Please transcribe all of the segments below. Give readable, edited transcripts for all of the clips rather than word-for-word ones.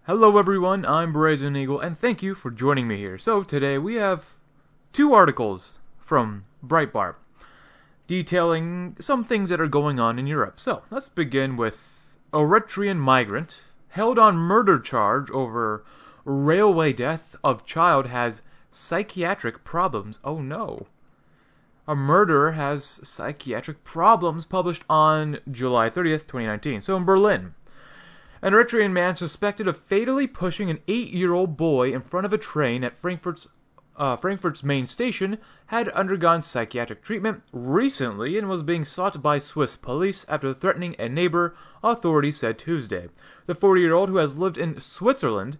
Hello everyone, I'm Brazen Eagle, and thank you for joining me here. So today we have two articles from Breitbart detailing some things that are going on in Europe. So let's begin with Eritrean migrant held on murder charge over railway death of child has psychiatric problems. Oh no. A murderer has psychiatric problems, published on July 30th, 2019. So in Berlin, an Eritrean man suspected of fatally pushing an 8-year-old boy in front of a train at Frankfurt's main station had undergone psychiatric treatment recently and was being sought by Swiss police after threatening a neighbor, authorities said Tuesday. The 40-year-old, who has lived in Switzerland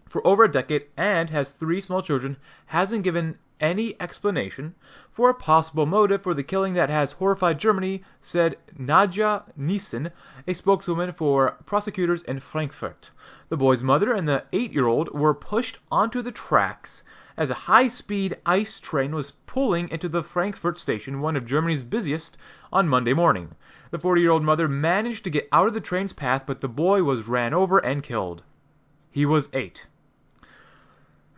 for over a decade and has 3 small children, hasn't given any explanation for a possible motive for the killing that has horrified Germany, said Nadja Niesen, a spokeswoman for prosecutors in Frankfurt. The boy's mother and the 8-year-old were pushed onto the tracks as a high-speed ice train was pulling into the Frankfurt station, one of Germany's busiest, on Monday morning. The 40-year-old mother managed to get out of the train's path, but the boy was ran over and killed. He was 8.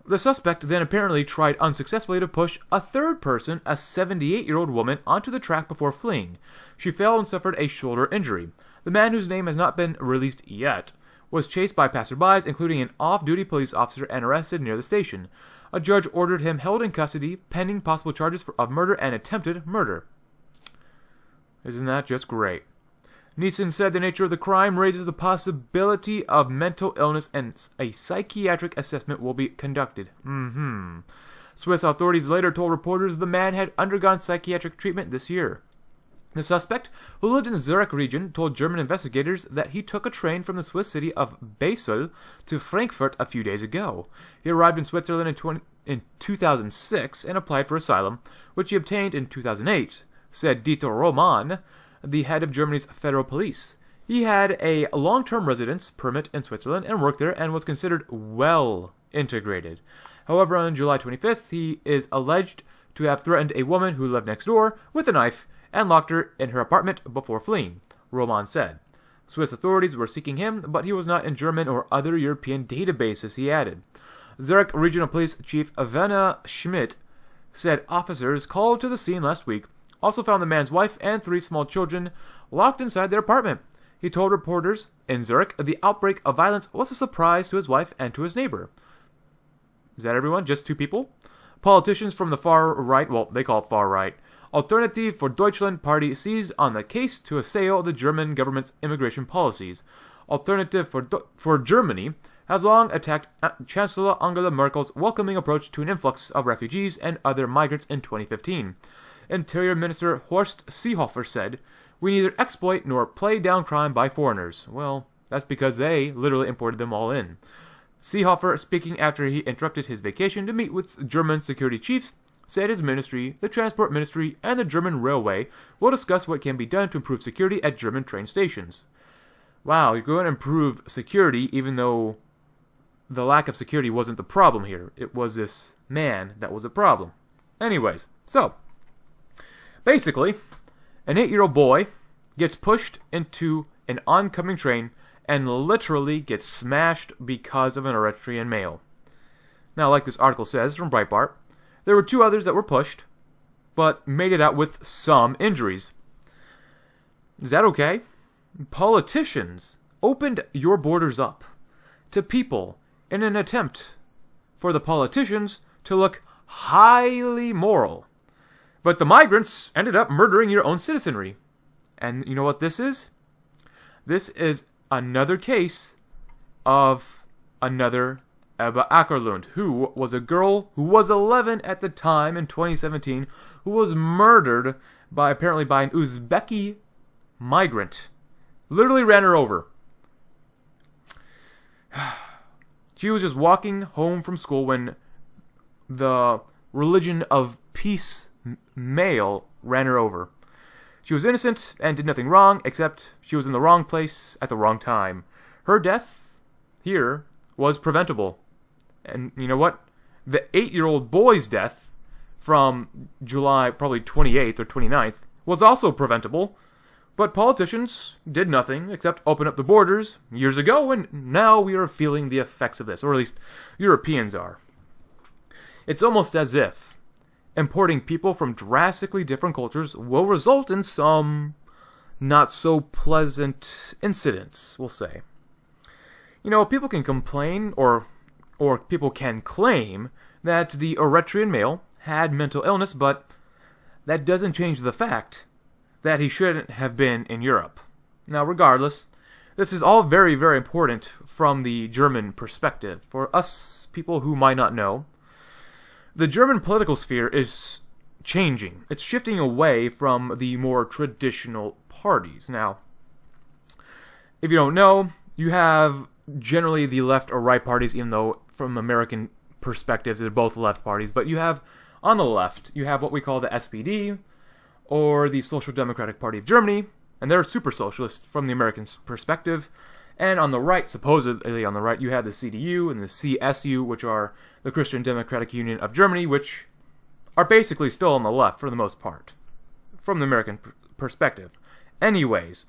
The suspect then apparently tried unsuccessfully to push a third person, a 78-year-old woman, onto the track before fleeing. She fell and suffered a shoulder injury. The man, whose name has not been released yet, was chased by passersby, including an off-duty police officer, and arrested near the station. A judge ordered him held in custody, pending possible charges of murder and attempted murder. Isn't that just great? Niesen said the nature of the crime raises the possibility of mental illness and a psychiatric assessment will be conducted. Swiss authorities later told reporters the man had undergone psychiatric treatment this year. The suspect, who lived in the Zurich region, told German investigators that he took a train from the Swiss city of Basel to Frankfurt a few days ago. He arrived in Switzerland in 2006 and applied for asylum, which he obtained in 2008, said Dieter Roman, the head of Germany's federal police. He had a long-term residence permit in Switzerland and worked there and was considered well integrated. However, on July 25th, he is alleged to have threatened a woman who lived next door with a knife and locked her in her apartment before fleeing, Roman said. Swiss authorities were seeking him, but he was not in German or other European databases, he added. Zurich Regional Police Chief Werner Schmidt said officers called to the scene last week also found the man's wife and 3 small children locked inside their apartment. He told reporters in Zurich the outbreak of violence was a surprise to his wife and to his neighbor. Is that everyone? Just 2 people? Politicians from the far right, well, they call it far right, Alternative for Deutschland party seized on the case to assail the German government's immigration policies. Alternative for Germany has long attacked Chancellor Angela Merkel's welcoming approach to an influx of refugees and other migrants in 2015. Interior Minister Horst Seehofer said, "We neither exploit nor play down crime by foreigners." Well, that's because they literally imported them all in. Seehofer, speaking after he interrupted his vacation to meet with German security chiefs, said his ministry, the Transport Ministry, and the German Railway will discuss what can be done to improve security at German train stations. Wow, you're going to improve security even though the lack of security wasn't the problem here. It was this man that was a problem. Anyways, so basically, an 8-year-old boy gets pushed into an oncoming train and literally gets smashed because of an Eritrean male. Now, like this article says from Breitbart, there were 2 others that were pushed, but made it out with some injuries. Is that okay? Politicians opened your borders up to people in an attempt for the politicians to look highly moral. But the migrants ended up murdering your own citizenry. And you know what this is? This is another case of another Ebba Ackerlund, who was a girl who was 11 at the time in 2017, who was murdered apparently by an Uzbeki migrant. Literally ran her over. She was just walking home from school when the religion of peace male ran her over. She was innocent and did nothing wrong, except she was in the wrong place at the wrong time. Her death here was preventable. And you know what? The 8-year-old boy's death from July probably 28th or 29th was also preventable But politicians did nothing except open up the borders years ago, and now we are feeling the effects of this, or at least Europeans are. It's almost as if importing people from drastically different cultures will result in some not so pleasant incidents, we'll say. People can complain, or people can claim that the Eritrean male had mental illness, but that doesn't change the fact that he shouldn't have been in Europe. Now, regardless, this is all very, very important from the German perspective. For us people who might not know, the German political sphere is changing. It's shifting away from the more traditional parties. Now, if you don't know, you have generally the left or right parties, even though from American perspectives they're both left parties. But you have, on the left, you have what we call the SPD, or the Social Democratic Party of Germany, and they're super socialist from the American perspective. And on the right, supposedly on the right, you have the CDU and the CSU, which are the Christian Democratic Union of Germany, which are basically still on the left for the most part, from the American perspective. Anyways,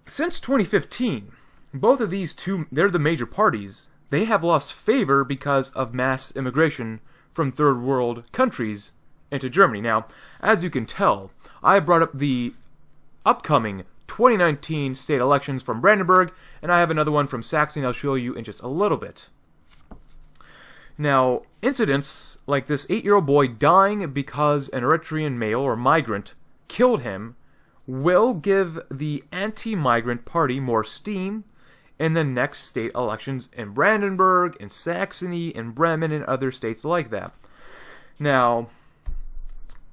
since 2015, both of these two, they're the major parties, they have lost favor because of mass immigration from third world countries into Germany. Now, as you can tell, I brought up the upcoming 2019 state elections from Brandenburg, and I have another one from Saxony I'll show you in just a little bit. Now, incidents like this 8-year-old boy dying because an Eritrean male or migrant killed him will give the anti-migrant party more steam in the next state elections in Brandenburg, in Saxony, in Bremen, and other states like that. Now,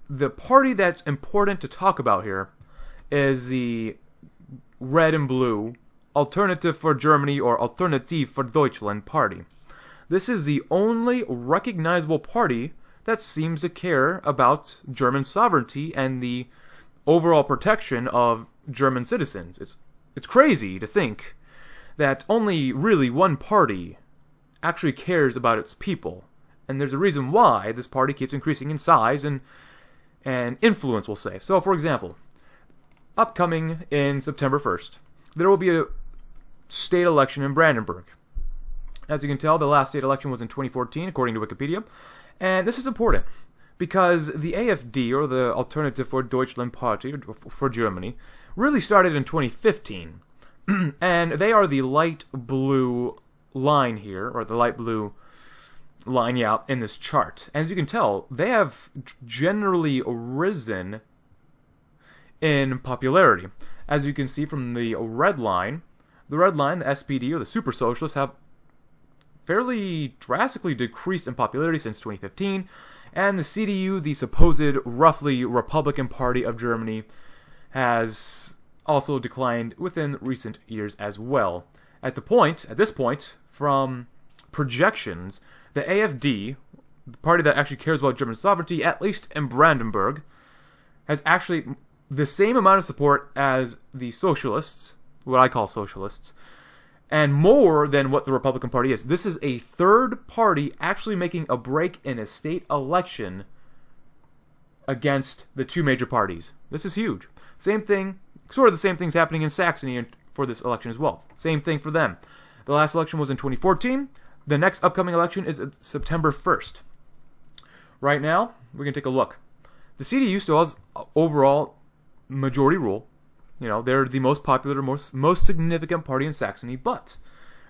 the party that's important to talk about here is the red and blue Alternative for Germany or Alternative for Deutschland party. This is the only recognizable party that seems to care about German sovereignty and the overall protection of German citizens. It's crazy to think that only really one party actually cares about its people. And there's a reason why this party keeps increasing in size and influence, we'll say. So, for example, upcoming in September 1st, there will be a state election in Brandenburg. As you can tell, the last state election was in 2014, according to Wikipedia. And this is important, because the AfD, or the Alternative for Deutschland Party, for Germany, really started in 2015. And they are the light blue line here, or the light blue line out in this chart. As you can tell, they have generally risen in popularity. As you can see from the red line, the SPD, or the Super Socialists, have fairly drastically decreased in popularity since 2015, and the CDU, the supposed roughly Republican Party of Germany, has also declined within recent years as well. At this point, from projections, the AfD, the party that actually cares about German sovereignty, at least in Brandenburg, has actually the same amount of support as the socialists, what I call socialists, and more than what the Republican Party is. This is a third party actually making a break in a state election against the two major parties. This is huge. Same thing, sort of the same thing's happening in Saxony for this election as well. Same thing for them. The last election was in 2014. The next upcoming election is September 1st. Right now, we're going to take a look. The CDU still has overall majority rule. You know, they're the most popular, most significant party in Saxony, but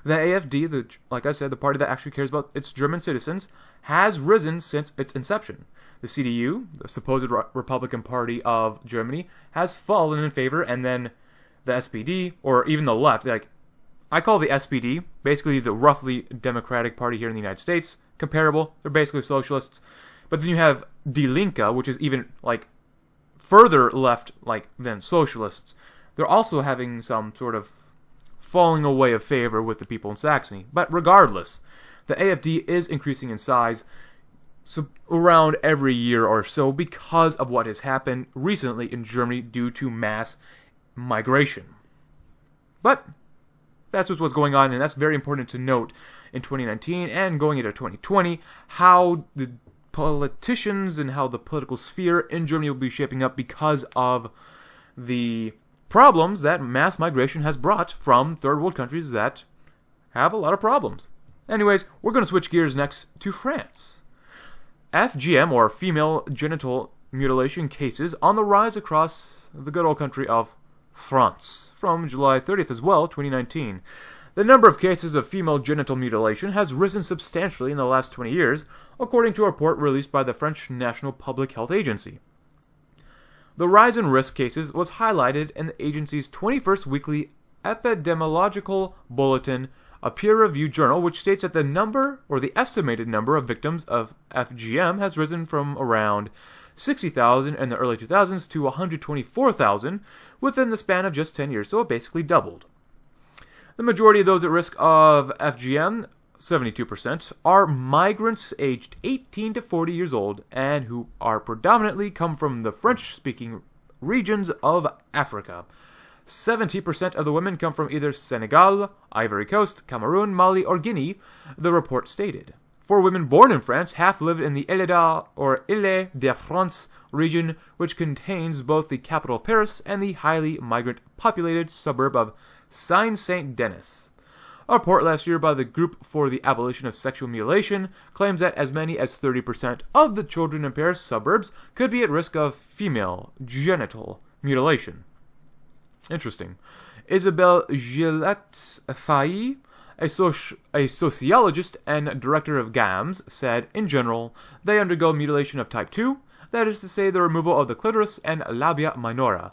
the AfD, like I said, the party that actually cares about its German citizens, has risen since its inception. The CDU, the supposed Republican Party of Germany, has fallen in favor, and then the SPD, or even the left, I call the SPD basically the roughly Democratic Party here in the United States, comparable. They're basically socialists. But then you have Die Linke, which is even further left than socialists. They're also having some sort of falling away of favor with the people in Saxony. But regardless, the AfD is increasing in size around every year or so because of what has happened recently in Germany due to mass migration. But that's what's going on, and that's very important to note in 2019 and going into 2020, how the politicians and how the political sphere in Germany will be shaping up because of the problems that mass migration has brought from third world countries that have a lot of problems. Anyways, we're going to switch gears next to France. FGM, or female genital mutilation cases, on the rise across the good old country of France from July 30th as well, 2019. The number of cases of female genital mutilation has risen substantially in the last 20 years, according to a report released by the French National Public Health Agency. The rise in risk cases was highlighted in the agency's 21st weekly epidemiological bulletin, a peer-reviewed journal which states that the number, or the estimated number, of victims of FGM has risen from around 60,000 in the early 2000s to 124,000 within the span of just 10 years, so it basically doubled. The majority of those at risk of FGM, 72%, are migrants aged 18 to 40 years old and who are predominantly come from the French-speaking regions of Africa. 70% of the women come from either Senegal, Ivory Coast, Cameroon, Mali, or Guinea, the report stated. For women born in France, half lived in the Île-de-France region, which contains both the capital of Paris and the highly migrant-populated suburb of Saint-Denis. A report last year by the Group for the Abolition of Sexual Mutilation claims that as many as 30% of the children in Paris suburbs could be at risk of female genital mutilation. Interesting. Isabelle Gillette-Faye, a sociologist and director of GAMS, said, in general, they undergo mutilation of type 2, that is to say, the removal of the clitoris and labia minora.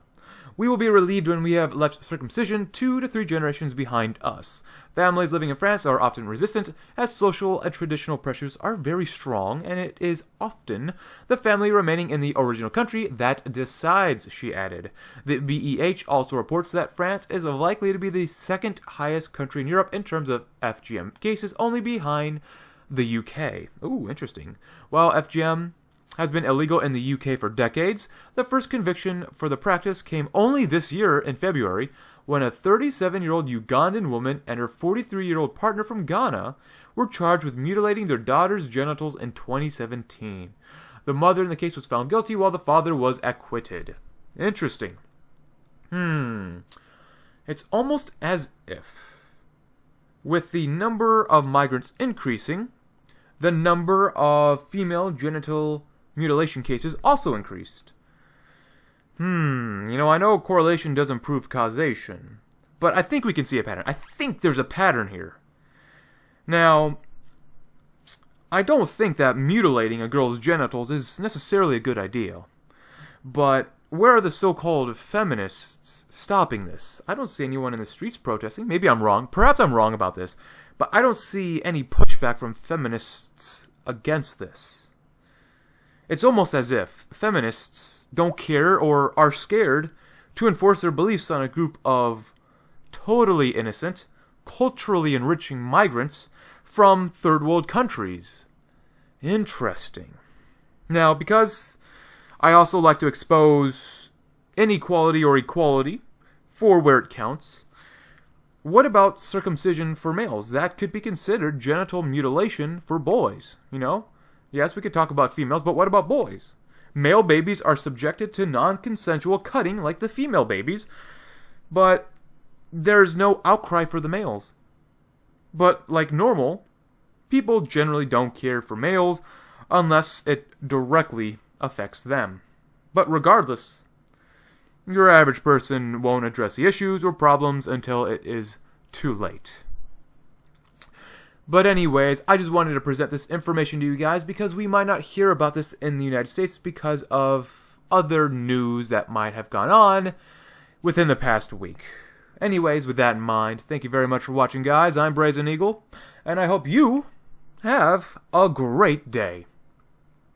We will be relieved when we have left circumcision 2 to 3 generations behind us. Families living in France are often resistant, as social and traditional pressures are very strong, and it is often the family remaining in the original country that decides, she added. The BEH also reports that France is likely to be the second highest country in Europe in terms of FGM cases, only behind the UK. Ooh, interesting. While FGM has been illegal in the UK for decades, the first conviction for the practice came only this year in February, when a 37-year-old Ugandan woman and her 43-year-old partner from Ghana were charged with mutilating their daughter's genitals in 2017. The mother in the case was found guilty, while the father was acquitted. Interesting. It's almost as if, with the number of migrants increasing, the number of female genital mutilation cases also increased. I know correlation doesn't prove causation, but I think we can see a pattern. I think there's a pattern here. Now, I don't think that mutilating a girl's genitals is necessarily a good idea. But where are the so-called feminists stopping this? I don't see anyone in the streets protesting. Maybe I'm wrong. Perhaps I'm wrong about this. But I don't see any pushback from feminists against this. It's almost as if feminists don't care or are scared to enforce their beliefs on a group of totally innocent, culturally enriching migrants from third world countries. Interesting. Now, because I also like to expose inequality or equality for where it counts, what about circumcision for males? That could be considered genital mutilation for boys, Yes, we could talk about females, but what about boys? Male babies are subjected to non-consensual cutting like the female babies, but there's no outcry for the males. But like normal, people generally don't care for males unless it directly affects them. But regardless, your average person won't address the issues or problems until it is too late. But anyways, I just wanted to present this information to you guys because we might not hear about this in the United States because of other news that might have gone on within the past week. Anyways, with that in mind, thank you very much for watching, guys. I'm Brazen Eagle, and I hope you have a great day.